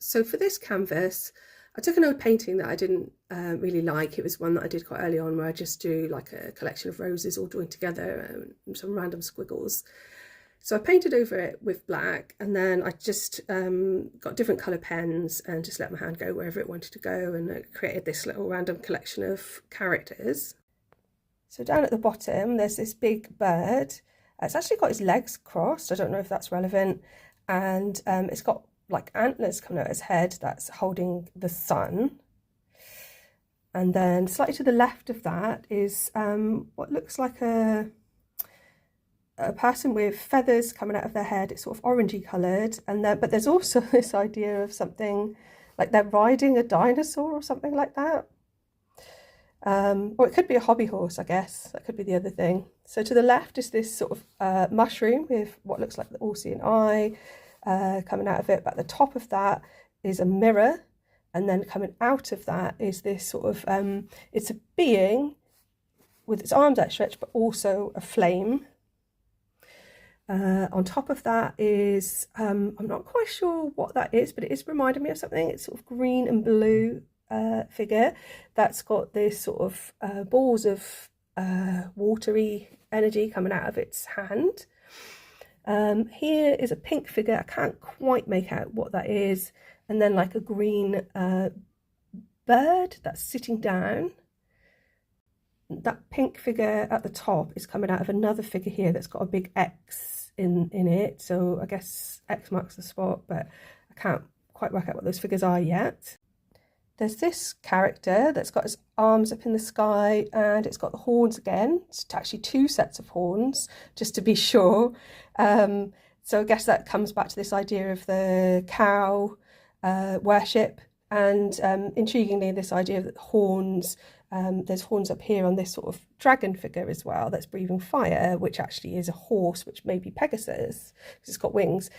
So for this canvas, I took an old painting that I didn't really like. It was one that I did quite early on, where I just do like a collection of roses all joined together and some random squiggles. So I painted over it with black, and then I just got different colour pens and just let my hand go wherever it wanted to go, and it created this little random collection of characters. So down at the bottom, there's this big bird. It's actually got its legs crossed. I don't know if that's relevant. And it's got like antlers coming out its head that's holding the sun. And then slightly to the left of that is what looks like a person with feathers coming out of their head. It's sort of orangey coloured, and then but there's also this idea of something like they're riding a dinosaur or something like that. Or it could be a hobby horse, I guess. That could be the other thing. So to the left is this sort of mushroom with what looks like the all-seeing eye coming out of it. But at the top of that is a mirror. And then coming out of that is this sort of, it's a being with its arms outstretched, but also a flame. On top of that is, I'm not quite sure what that is, but it is reminding me of something. It's sort of green and blue figure that's got this sort of balls of watery energy coming out of its hand. Here is a pink figure. I can't quite make out what that is, and then like a green bird that's sitting down. That pink figure at the top is coming out of another figure here that's got a big X in it, so I guess X marks the spot, but I can't quite work out what those figures are yet. There's this character that's got his arms up in the sky, and it's got the horns again. It's actually two sets of horns, just to be sure. So I guess that comes back to this idea of the cow worship, and intriguingly, this idea of the horns. There's horns up here on this sort of dragon figure as well that's breathing fire, which actually is a horse, which may be Pegasus, because it's got wings.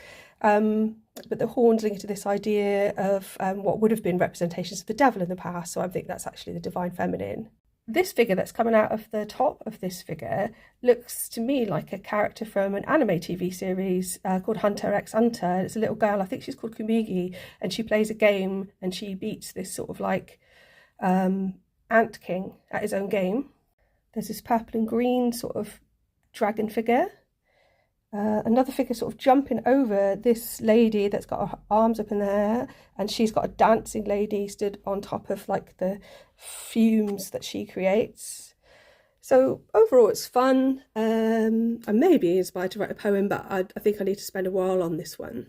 But the horns link to this idea of what would have been representations of the devil in the past, so I think that's actually the divine feminine. This figure that's coming out of the top of this figure looks to me like a character from an anime TV series called Hunter x Hunter. It's a little girl, I think she's called Kumigi, and she plays a game and she beats this sort of like Ant King at his own game. There's this purple and green sort of dragon figure. Another figure sort of jumping over this lady that's got her arms up in the air, and she's got a dancing lady stood on top of like the fumes that she creates. So overall it's fun. I may be inspired to write a poem, but I think I need to spend a while on this one.